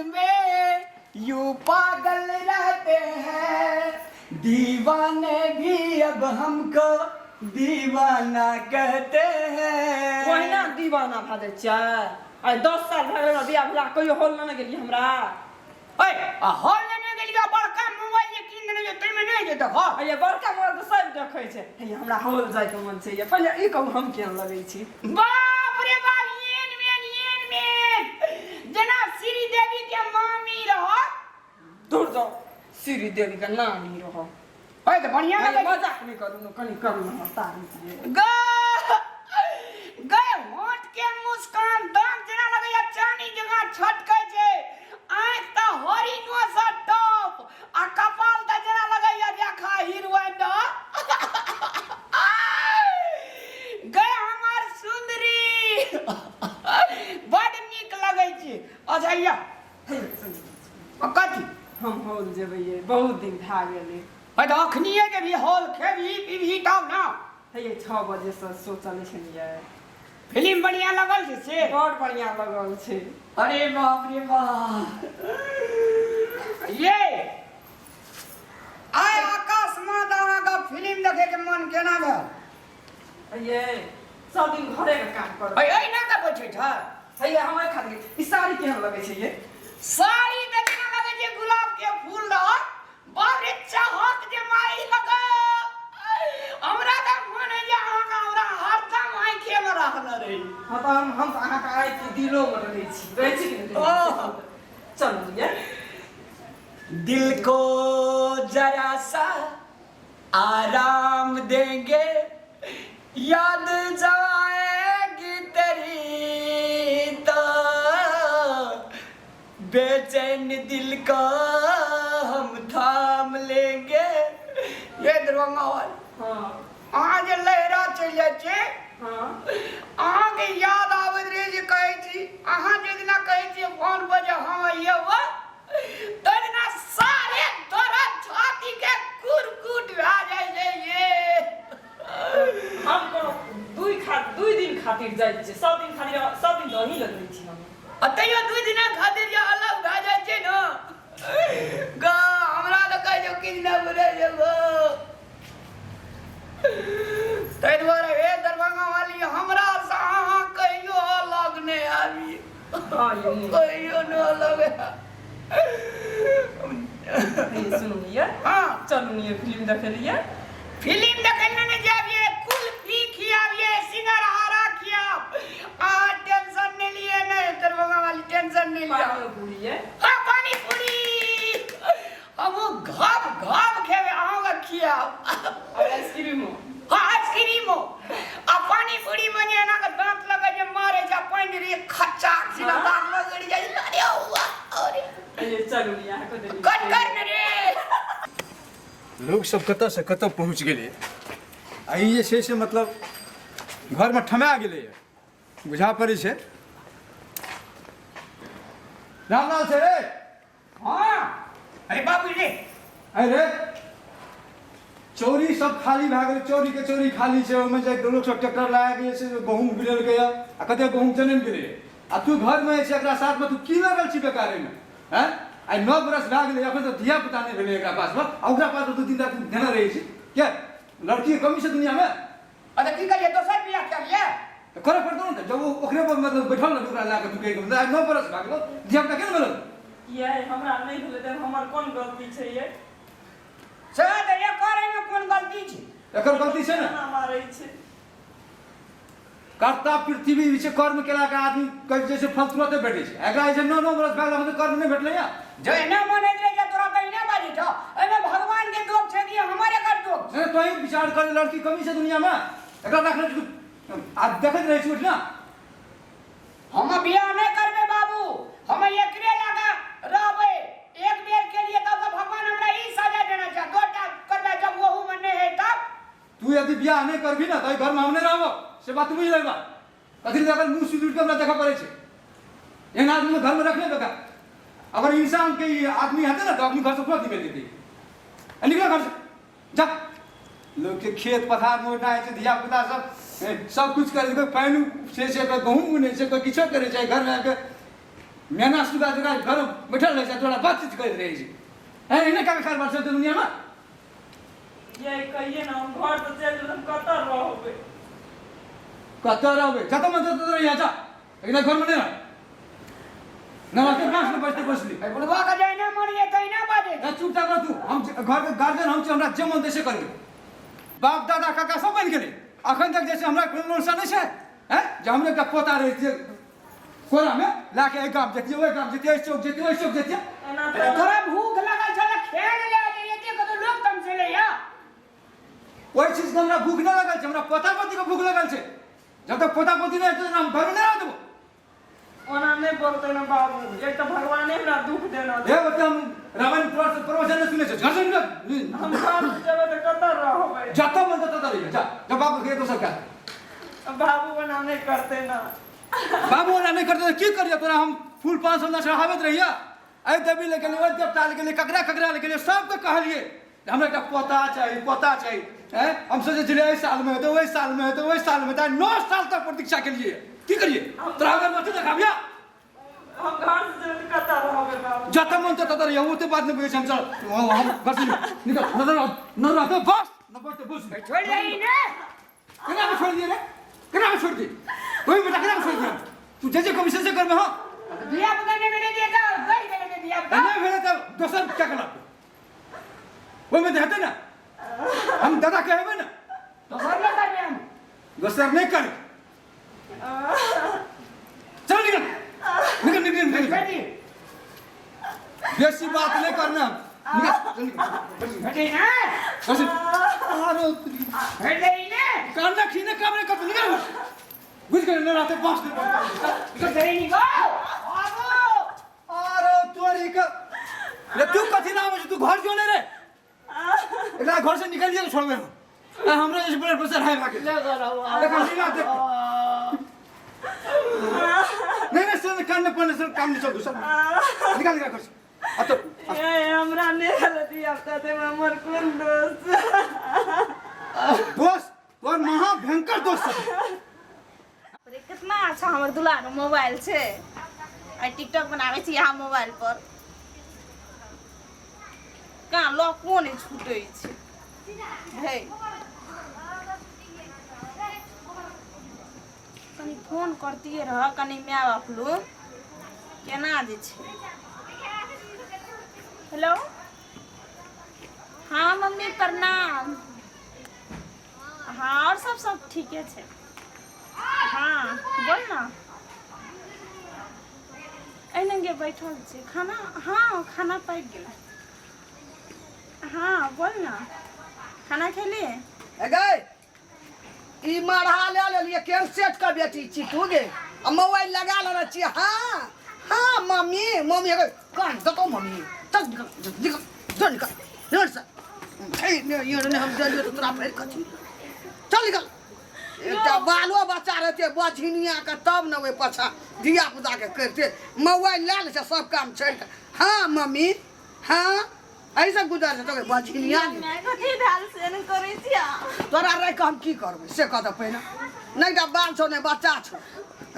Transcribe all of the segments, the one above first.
में यूं पागल रहते हैं, दीवाने भी अब हमको दीवाना कहते हैं। कोई ना दीवाना भा दे चाय। अरे 10 साल भा गेल बियाह भेला कोई हॉल ना गेली हमरा। ओए हॉल ने गेलिया बड़का मोबाइल ये किन देने जे तै में नहीं जे देखो। ये बड़का मोबाइल तो सब देखै छै। हे हमरा हॉल जाय के मन छै। ये पहले ई कहू हम केन लगै छी। बाप रे बाप येन में जना श्री देवी के मामी रहो। दूर जाओ श्री देवी का नानी रहो। ओए तो बढ़िया लगे मजाक नहीं करू न कनी करू न तारी गए होंठ के मुस्कान दांत जना लगे या चांदी जगह छटकै छै। आंख त हरिनो सा टॉप आ कपाल त जना लगे या देखा हीरोइन द गए हमार सुंदरी बड़ नीक लगे छै। अच्छा या कथी हम हॉल जेबै ये बहुत दिन भा गेलै। है तो अखनिए के भी हॉल खेबी पीबी तब ना। है ये 6 बजे से शो चलै छलिए। फिल्म बढ़िया लगल छै से बहुत बढ़िया लगल छै। अरे बाप रे बाप ये आय आकाश माता का फिल्म देखे के मन केना भेल। ये सब दिन घरे के काम कर। ऐ ना का बैठे छ। है ये हमरे खातिर ई साड़ी केहन लगै छै ये। साड़ी देखे ना लगे जे गुलाब के फूल रह बाप रे चाहत जे माई लगे। हमरा त मन है जे हमरा हरदम आंखे में रखल रही। हां तो हम अहाँ का आइ के दिलो में रहै छी। रहै छी कि नहीं। चल ये दिल को जरा सा आराम देंगे, याद जाएगी तेरी तो बेचैन दिल को हम थाम लेंगे। ये दरभंगा वाली हां आज लहरा चल जाए छे। हां आगे याद आवे रे जे कहै छी अहाँ जे दिना कहै छी फोन पर जे हम आइए वो तदिना सारे तोरा छाती के कुरकुट भा जाय छै ये। हम को 2 दिन खातिर जाय छै। सब दिन दही लगै छी हम। अतैयो 2 दिन खातिर जे अलग भा जाय छै न गा हमरा त कहै जो किछ न बुझे जेबो। तै दुआरे हे दरभंगा वाली हमरा से अहाँ कहियो अलग नहीं आबी। हां ये कहियो न लगे। सुनिए हां चलू ये फिल्म देखे लिए। फिल्म देखने ने जाबिए कुल्फी खियाबिए सिंगारा खियाब। टेंशन नहीं लिए नहीं दरभंगा वाली टेंशन नहीं लिया। पानी पूरी है। हां पानी पूरी अब घाव घाव खेवे आहो का खियाब। और आइसक्रीम हां आइसक्रीम आ पानी पूरी में जे ना का दांत लगे जे मारे जा पानी रे खच्चा सीधा दांत लगड़ जाई। अरे हुआ अरे ये चलू यहाँ को दे कट कर न रे। लोग सब कत से कत पहुँच गए। आई जे छै से मतलब घर में ठमा गए बुझा पड़े छै। रामलाल से रे। हां अरे बाबू रे अरे चोरी सब खाली भा गेल। चोरी के चोरी खाली छै। ओमे जे लोग सब ट्रैक्टर लगा के से गहूम बिलल के आ कते गहूम चनन गेले आ तू घर में छै एकरा साथ में तू की लगल छी बेकारे में। हैं आई 9 बरस भा गेले अखन तो धिया पुता नहीं भेले एकरा पास में। ओकरा पास तो 2 दिन तक देना रही छी क्या लड़की के कमी से दुनिया में। अरे की करिए दोसर बियाह करिए तो करे पड़तो न जब वो ओकरे पर मतलब बैठल न ओकरा लाके तू कह के 9 बरस भा गेलो धिया पुता केना मिलल। ये हमरा नहीं भेले त हमर कोन गलती छै ये। से त ये करे में कोन गलती छै। एकर गलती छै ना मारै छै। कर्ता पृथ्वी विषय कर्म केला के आदमी कह जैसे फल तुरंत भेटे छै। एकरा जे 9 बरस भा गेल हम कर्म नहीं भेटले या जो एना माने रे जे तोरा कहिने बाजी छ एमे भगवान के दोष छै कि हमारे कर दोष। ए तो ही विचार कर लड़की कमी से दुनिया में एकरा रखले तू आज देखत रही छी ना। हम बियाह नहीं करबे बाबू हम एकरे लगा रहबे एक बेर के लिए तब तो भगवान हमरा ई सजा देना चाह। दोटा करबे जब वहू में नहीं है तब तू यदि ब्याह नहीं करबी ना तो घर में हम नहीं रहबो से बात बुझ लेबा। कथी अगर मुंह सिलुट के हमरा देखा पड़े छै। एहन आदमी घर में रखले बेका। अगर इंसान के आदमी हते ना तो अपनी घर से खोद में देती निकल घर से जा। लोग के खेत पथार में उठाए छै धिया पुता सब कुछ करे कोई पानी से कोई गहूम बुने छै कोई किछो करे छै घर में आके मेहनत सुगा जगह घर बैठल रहे थोड़ा बातचीत कर रहे छी है इन्हें का कार बात दुनिया में ये कहिए ना हम घर तो चल हम कतर रहबे कतर रहबे जत मन तो यहाँ जा लेकिन घर में नहीं रह ना के पास में बसते बसली ए बुढ़वा का जाय ना मरिए तई ना बाजे ए चुप कर तू हम घर के गार्जियन हम हमरा जमन देसे करबे बाप दादा काका सब बन गेले अखन तक जैसे हमरा कोनो सा नहीं है हैं जे हमरे का पोता रहे थे कोरा में लाके एक काम जतिए ओए काम जतिए चौक जतिए ओए चौक जतिए एना तोरा भूख लागल छले खेल ले जे एते कतो लोग तम से ले या कोई चीज हमरा भूख ना लगल छै हमरा पोता पोती को भूख लगल छै जब तक पोता पोती नहीं तो हम घर में ना देबो ओना नहीं बोलते ना बाबू एक तो भगवान ने हमरा दुख देना ए बता हम रावण प्रवचन सुने छै घर से निकल हम घर जब तो कतर रहबे जाता मन तो रही जा जब बाप के तो सरकार बाबू बना नहीं करते ना बाबू ना नहीं करते की करिए तोरा हम फूल 500 ना चढ़ावत रहिया ए देवी लेके लिए देवता लेके लिए ककरा लेके लिए सबके कहलिए हमरा का पोता चाहिए हैं हम सोचे चले इस साल में तो वही साल में तो वही साल में 9 साल तक प्रतीक्षा के लिए की करिए तोरा अगर मत दिखाबिया हम घर से कतर रहबे बाबू जत मन तो ततर ये तो बात नहीं बुझे हम चल हम घर से निकल न रह बस न बस बस छोड़ रही ने केना में छोड़ दिए रे केना में छोड़ दी कोई बेटा केना में छोड़ दिया तू जे कमीशन से कर में हां दिया पता ने मैंने दिया था गई मैंने दिया था नहीं भेले तो दोसर क्या करना वो में देते ना हम दादा कहबे ना तो घर में कर हम दोसर नहीं कर चल निकल बेटी बेसी बात नहीं करना निकल बेटी ना बस अरे बेटी ने कांदा खीने काम नहीं कर निकल बुझ गए ना रात पास तो तेरी निको बाबू अरे तोरी का ले तू कथी नाम है तू घर जो ले रे एकरा घर से निकल दिया छोड़ मेरे हमरा जैसे ब्लड प्रेशर है भागे लगा रहा देखा नहीं आते नहीं सर कान में पड़ने से काम नहीं चल दूसरा निकाल घर से अब तो ए हमरा ने गलती आपता ते हमर कोन दोस्त दोस्त और महा भयंकर दोस्त अरे कितना अच्छा हमर दुल्हा के मोबाइल छे आ टिकटॉक बनावे छी यहाँ मोबाइल पर कहाँ लॉको नहीं छूटे छे हे कनी फोन करतिए रह कनी माय बाप लोग केना जे छे हेलो हाँ मम्मी प्रणाम हाँ और सब ठीके छे हाँ बोल ना एने गे बैठल छे खाना हाँ खाना पाक गेल हाँ बोल ना खाना खेली गए ई मरहा ले लिए केन सेट का बेटी छी तू गे मोबाइल लगा लेना छी हाँ हाँ मम्मी गए कौन तो मम्मी चल निकल से ये ने हम जल्दी तो तोरा फेर कथी चल निकल एकटा बालो बच्चा रहते बझिनिया का तब न वे पछा धिया पुता के करते मोबाइल ले ले सब काम छोड़ के हाँ मम्मी हाँ ऐसा गुजर से तो बझिनिया मैं कथी ढाल से न करै छिया तोरा रह के हम की करबै से कह तो पहिने नहीं तो बाल छो नहीं बच्चा छो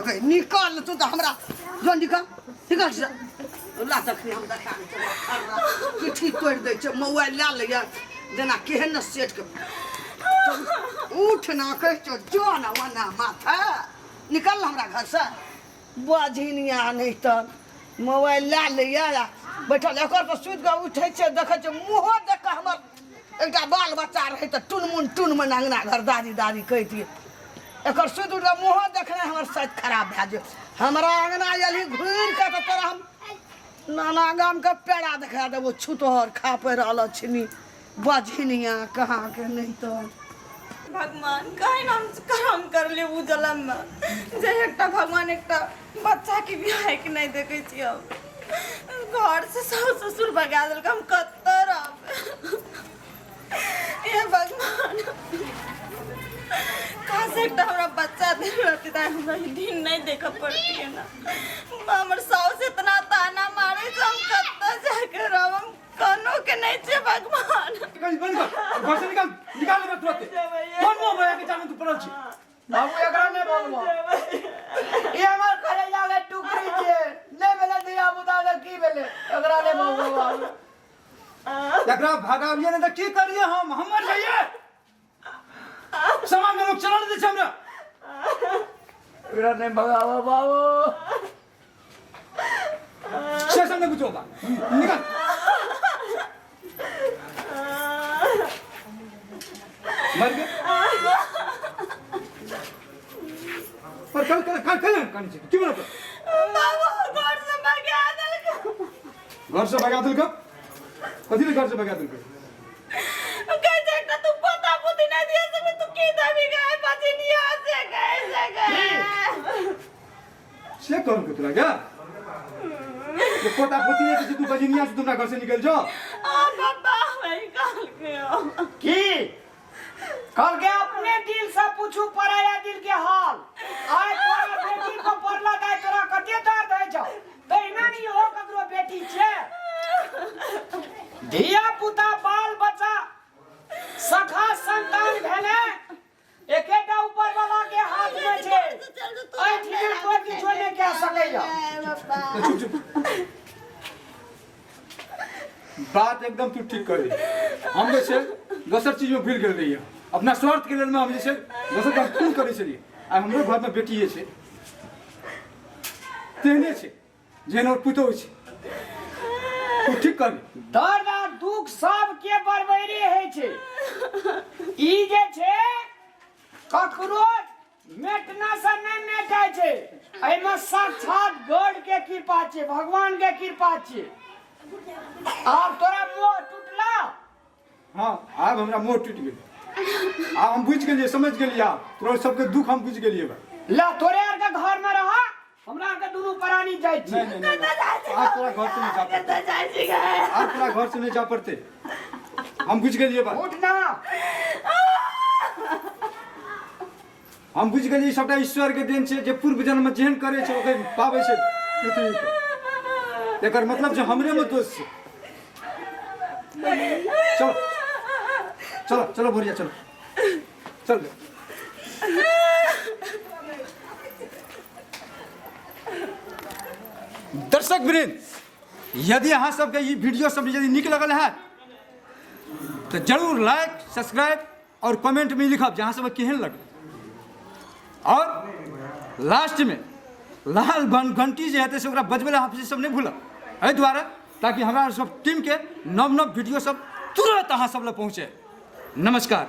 ओके निकल तू तो हमरा जो निकल से ला तखनी हम देखा कि ठीक कर दे छ मोबाइल ला ले जेना केहन सेट के उठ ना कह छो जो ना वना माथा निकल हमरा घर से बझिनिया नहीं तो मोबाइल ला ले बैठल एकर तो सुत के उठै छै देखै छै मुँह देख के हमर एकटा बाल बच्चा रहे तो टुनमुन अंगना घर दादी कह दिए एकर सुत उठ मुँह देखने हमर सेहत खराब भए जाए हमरा अंगना एली घूर के तो तोरा हम नाना गाम के पेड़ा देखा देबो छुतहर खा पे रहल छिनी बझिनिया कहाँ के नहीं तो भगवान कहीं हम काम कर ले उ जलम में जे एकटा भगवान एकटा बच्चा के बियाह के नहीं देखे छी अब घर से सास ससुर भगा देल हम कत्तर अब ये भगवान कहाँ से एकटा हमरा बच्चा दे रहती त हमरा ई दिन नहीं देख पड़ती है ना हमर सास इतना ताना मारे से हम कत्तर जाके रहब हम कनो के नहीं छे भगवान बंद कर घर से निकाल ले तुरंत कौन मुंह में के जाने तू पड़ल छी बाबू एकरा ने बोलबो ये हमर करे जावे टुकड़ी छे ले बेला बाबू एकरा भगाविए ने त की करिए हम हमर जाइए समाज में लोग चलन दे छै हमरा एकरा नहीं भगावा बाबू स्टेशन में कुछ होगा निकल मर गए पर कल क्यों ना बाबू घर से भगा देलकै घर से भगा दिल कब कथी ले घर से भगा दिल कैसे एकटा तू पोता पोती नहीं दिया सब तू की दबी गए पतिनिया से गए से कौन के तोरा क्या ये पोता पोती ने कि तू बजनिया से तुमरा घर से निकल जाओ पापा मैं काल के की कल के अपने दिल से पूछू पराया दिल के हाल आय तोरा बेटी को पड़ला दाय तोरा कते दर्द है छौ तहिना नहीं हो ककरो बेटी छे धिया पुता बाल बच्चा सखा संतान भेले एकेटा ऊपर वाला के हाथ में छे ओइ ठीक कोई किछो नहीं कह सकैया चुप चुप बात एकदम तू ठीक कर रही हम जैसे दोसर चीज में भूल गेल रही अपना स्वार्थ के लिए में हम जैसे दोसर काम खूब करे छलिए आ हमरो घर में बेटी छै तेहने छै जेहन और पुतो छै तू ठीक कर दर्द आ दुख सब के बरबैरे है छे ई जे छे ककरो मेटना से नहीं मेटाय छे एमे साक्षात गॉड के कृपा छे भगवान के कृपा छे आब तोरा मोह टूटला हाँ आब हमरा मोह टूट गेल आब हम बुझ गेलिए समझ गेलिए आब तोरा सबके दुख हम बुझ गेलिए ला तोरे आर के घर में रहा हमरा आर के दुनू प्राणी जाय छी नहीं नहीं नहीं आज तोरा घर से नहीं जा पड़ते आज तोरा घर से नहीं जा पड़ते हम बुझ गेलिए बात उठ ना हम बुझ गेलिए सबटा ईश्वर के देन छै जे पूर्व जन्म में जेहन करे छै ओकर पाबै छै पृथ्वी पर एकर मतलब जे हमरे में दोष छै चलो चलो चलो बोरिया चलो चल दर्शक वृंद यदि अहाँ सबके ई वीडियो सब यदि नीक लगल है तो जरूर लाइक सब्सक्राइब और कमेंट में लिखब जे अहाँ सबके केहन लगल और लास्ट में लाल घंटी जे हेतै से ओकरा बजबै ला अहाँ सब नहीं भूलब एहि दुआरे ताकि हमरा सब टीम के नव नव वीडियो सब तुरंत अहाँ सब लग पहुँचे नमस्कार।